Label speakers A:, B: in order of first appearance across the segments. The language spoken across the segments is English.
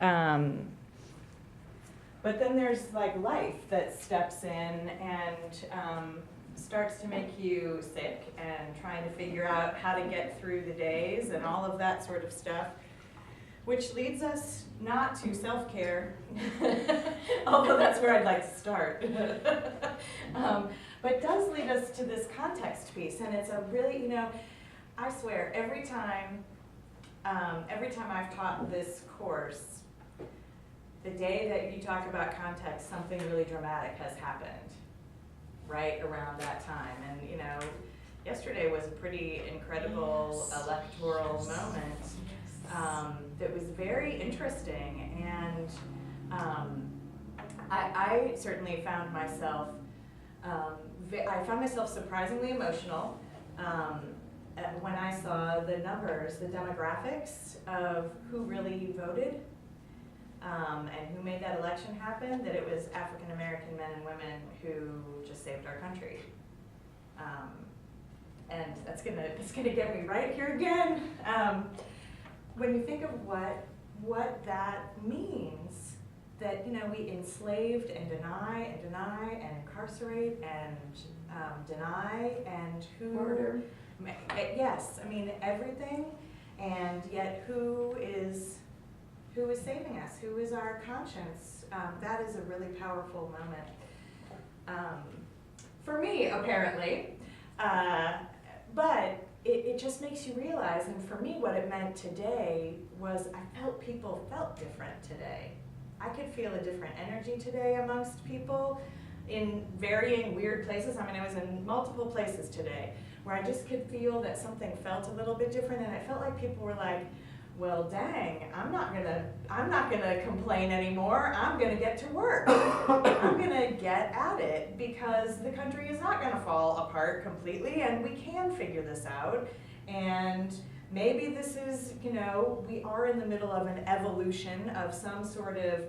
A: But then there's like life that steps in and starts to make you sick and trying to figure out how to get through the days and all of that sort of stuff, which leads us not to self-care, although that's where I'd like to start. But does lead us to this context piece, and it's a really, you know, I swear, every time I've taught this course, the day that you talk about context, something really dramatic has happened right around that time. And you know, yesterday was a pretty incredible electoral moment that was very interesting. And I certainly found myself, surprisingly emotional when I saw the numbers, the demographics of who really voted. And who made that election happen, that it was African American men and women who just saved our country. And that's gonna get me right here again. When you think of what that means, that, you know, we enslaved and deny and incarcerate and deny and who
B: murder.
A: Yes, I mean everything, and yet who is saving us? Who is our conscience? That is a really powerful moment for me, apparently. But it just makes you realize, and for me what it meant today was I felt people felt different today. I could feel a different energy today amongst people in varying weird places. I mean, I was in multiple places today where I just could feel that something felt a little bit different, and it felt like people were like, well, dang, I'm not gonna complain anymore. I'm gonna get to work. I'm gonna get at it because the country is not gonna fall apart completely, and we can figure this out. And maybe this is, you know, we are in the middle of an evolution of some sort of,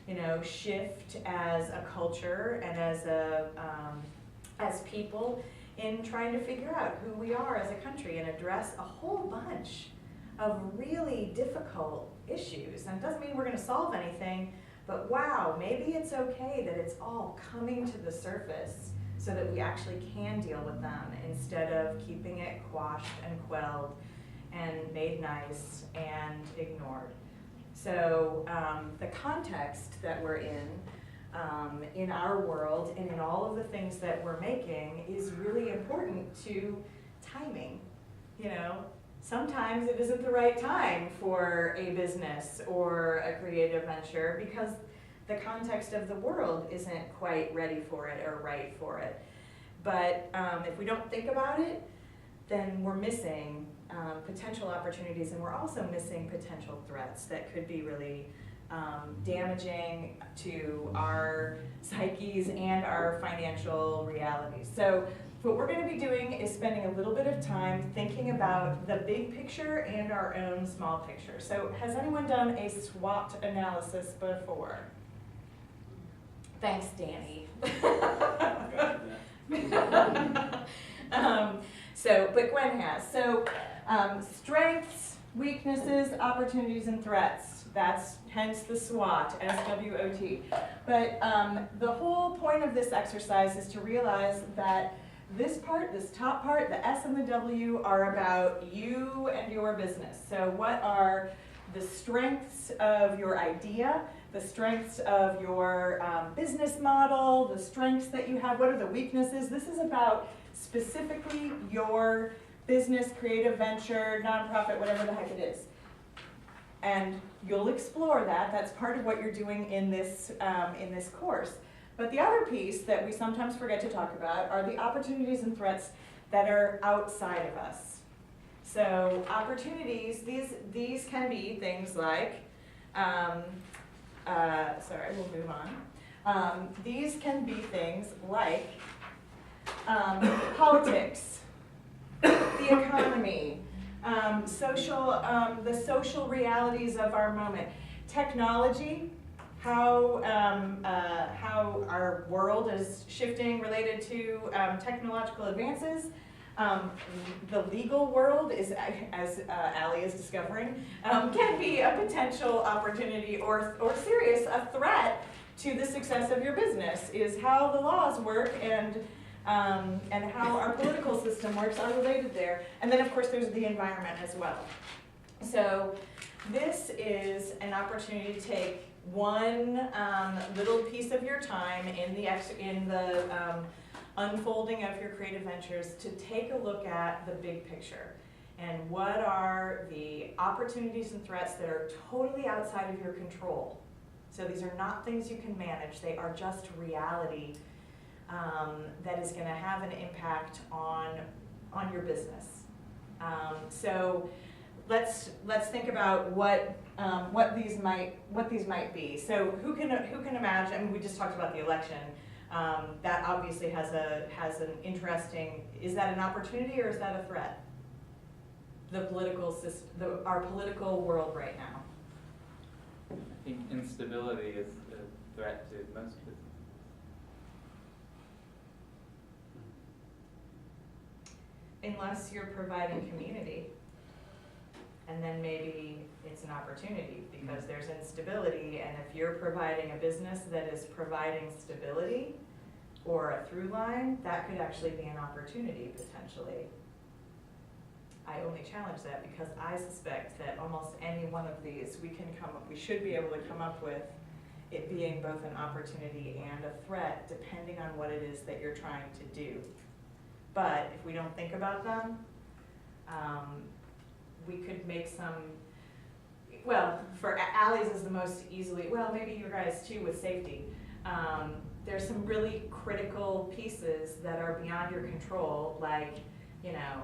A: you know, shift as a culture and as people in trying to figure out who we are as a country and address a whole bunch of really difficult issues. And it doesn't mean we're going to solve anything, but wow, maybe it's okay that it's all coming to the surface so that we actually can deal with them instead of keeping it quashed and quelled and made nice and ignored. So the context that we're in our world and in all of the things that we're making is really important to timing, you know. Sometimes it isn't the right time for a business or a creative venture because the context of the world isn't quite ready for it or right for it. But if we don't think about it, then we're missing potential opportunities, and we're also missing potential threats that could be really damaging to our psyches and our financial realities. So what we're going to be doing is spending a little bit of time thinking about the big picture and our own small picture. So has anyone done a SWOT analysis before? Thanks, Danny. But Gwen has. So strengths, weaknesses, opportunities, and threats. That's hence the SWOT, S-W-O-T. But the whole point of this exercise is to realize that this part, this top part, the S and the W, are about you and your business. So what are the strengths of your idea, the strengths of your business model, the strengths that you have, what are the weaknesses? This is about specifically your business, creative venture, nonprofit, whatever the heck it is. And you'll explore that. That's part of what you're doing in this course. But the other piece that we sometimes forget to talk about are the opportunities and threats that are outside of us. So opportunities, these can be things like, sorry, we'll move on. These can be things like politics, the economy, the social realities of our moment, technology, how our world is shifting related to technological advances, The legal world is, as Allie is discovering, can be a potential opportunity or serious, a threat to the success of your business, is how the laws work and how our political system works are related there. And then of course there's the environment as well. So this is an opportunity to take one little piece of your time in the unfolding of your creative ventures to take a look at the big picture and what are the opportunities and threats that are totally outside of your control. So these are not things you can manage, they are just reality that is going to have an impact on your business. So let's think about what these might be. So who can imagine? I mean, we just talked about the election. That obviously has an interesting. Is that an opportunity or is that a threat? The political system, our political world right now.
B: I think instability is a threat to most businesses.
A: Unless you're providing community. And then maybe it's an opportunity because there's instability, and if you're providing a business that is providing stability or a through line, that could actually be an opportunity potentially. I only challenge that because I suspect that almost any one of these we should be able to come up with it being both an opportunity and a threat depending on what it is that you're trying to do. But if we don't think about them, we could make some, well, for Allie's is the most easily, well, maybe you guys too with safety. There's some really critical pieces that are beyond your control, like, you know,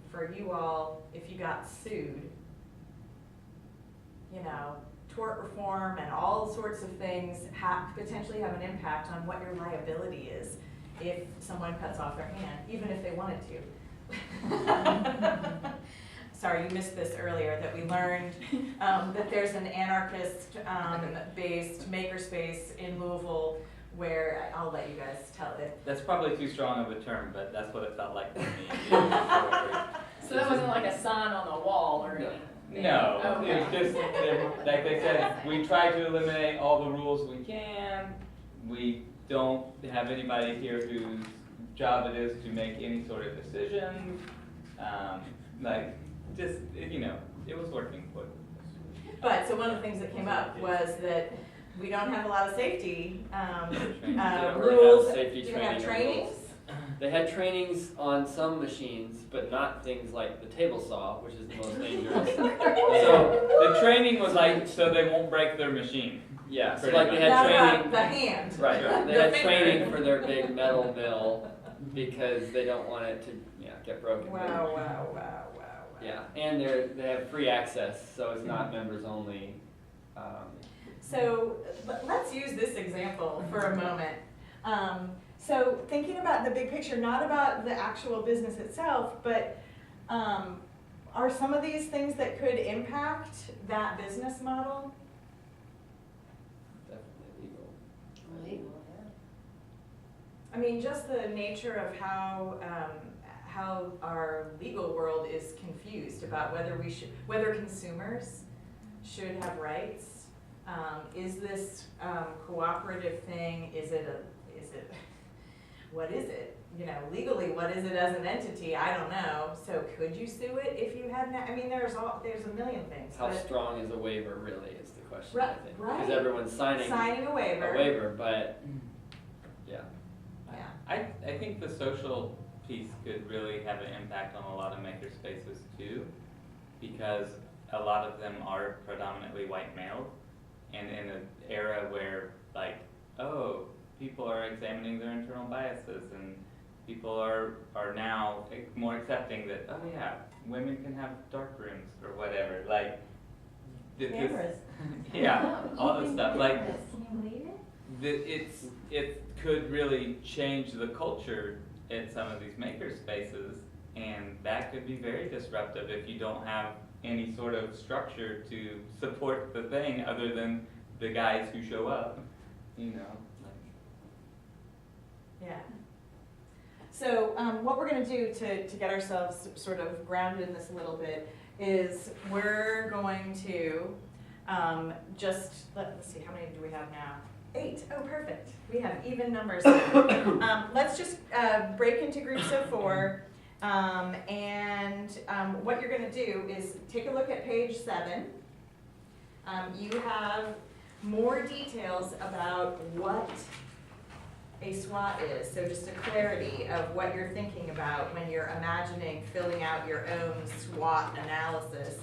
A: for you all, if you got sued, you know, tort reform and all sorts of things potentially have an impact on what your liability is if someone cuts off their hand, even if they wanted to. Sorry, you missed this earlier, that we learned that there's an anarchist-based makerspace in Louisville where, I'll let you guys tell it.
B: That's probably too strong of a term, but that's what it felt like to me.
C: So that wasn't like a sign on the wall or anything?
B: No,
C: Okay.
B: it was just, like they said, we try to eliminate all the rules we can. We don't have anybody here whose job it is to make any sort of decisions. Like, just, you know, it was working for them.
A: But, so one of the things that came up was that we don't have a lot of safety rules.
D: Safety
A: Do they have
D: training
A: trainings?
D: They had trainings on some machines, but not things like the table saw, which is the most dangerous.
B: So the training was like, so they won't break their machine.
D: Yeah, so
B: Pretty
D: like they
B: much.
D: had
A: Not
D: training.
A: the hand.
D: Right,
B: Sure.
D: they
A: The
D: had
A: finger.
D: training for their big metal mill because they don't want it to get broken.
A: Wow, wow, wow, wow, wow.
D: Yeah, and they have free access, so it's not members only.
A: So let's use this example for a moment. So thinking about the big picture, not about the actual business itself, but are some of these things that could impact that business model?
D: Definitely legal.
A: I mean, just the nature of how our legal world is confused about whether consumers should have rights. Is this cooperative thing? What is it? You know, legally, what is it as an entity? I don't know. So could you sue it if you hadn't? I mean, there's a million things.
D: How
A: but
D: strong is a waiver really is the question, I think.
A: Right.
D: Because everyone's signing
A: a waiver.
D: a waiver, but yeah.
A: Yeah.
B: I think the social piece could really have an impact on a lot of maker spaces too, because a lot of them are predominantly white male, and in an era where, like, oh, people are examining their internal biases, and people are now more accepting that, oh yeah, women can have dark rooms or whatever, like,
A: Cameras.
B: yeah, all this stuff, like,
E: Can you believe it?
B: it could really change the culture in some of these maker spaces, and that could be very disruptive if you don't have any sort of structure to support the thing other than the guys who show up, you know.
A: Yeah. So what we're going to do to get ourselves sort of grounded in this a little bit is we're going to let's see, how many do we have now? 8. Oh, perfect. We have even numbers. Let's just break into groups of 4. What you're going to do is take a look at page 7. You have more details about what a SWOT is. So just a clarity of what you're thinking about when you're imagining filling out your own SWOT analysis.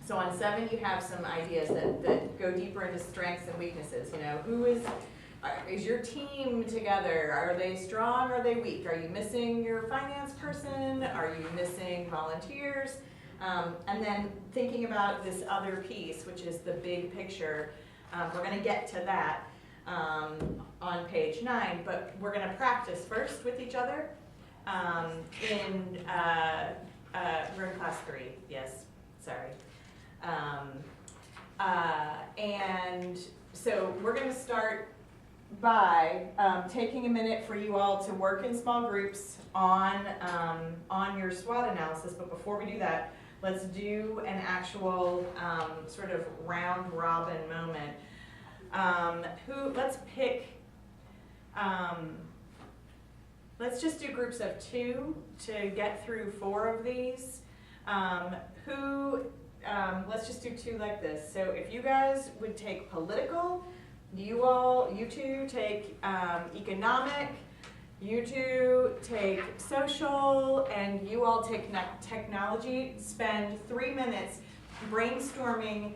A: So on 7, you have some ideas that go deeper into strengths and weaknesses. You know, who is your team together? Are they strong? Are they weak? Are you missing your finance person? Are you missing volunteers? And then thinking about this other piece, which is the big picture. We're going to get to that on page 9, but we're going to practice first with each other in room class 3. Yes, sorry. And so we're going to start by taking a minute for you all to work in small groups on your SWOT analysis. But before we do that, let's do an actual sort of round robin moment. Let's pick, let's just do groups of 2 to get through 4 of these. Let's just do 2 like this. So if you guys would take political, you 2 take economic, you 2 take social, and you all take technology. Spend 3 minutes brainstorming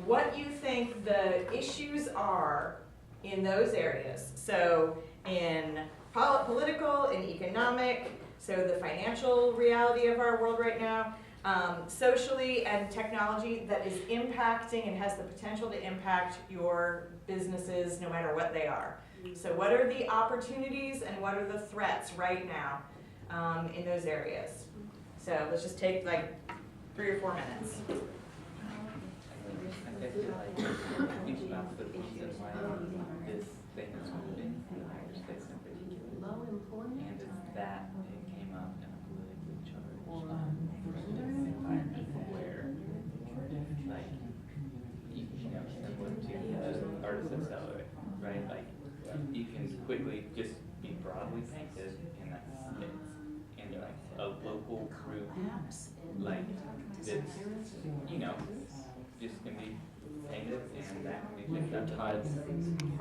A: what you think the issues are in those areas. So in political, in economic, so the financial reality of our world right now, socially and technology that is impacting and has the potential to impact your businesses no matter what they are. So what are the opportunities and what are the threats right now in those areas? So let's just take like 3 or 4 minutes.
B: I feel like think about the reason why this thing is moving in the United States in particular. And it's that it came up in a politically charged environment where, like, you know, similar to just artist accelerate, right? Like, you can quickly just be broadly painted, and that's it. And like a local group, like this, you know, just can be painted, and that can be picked up.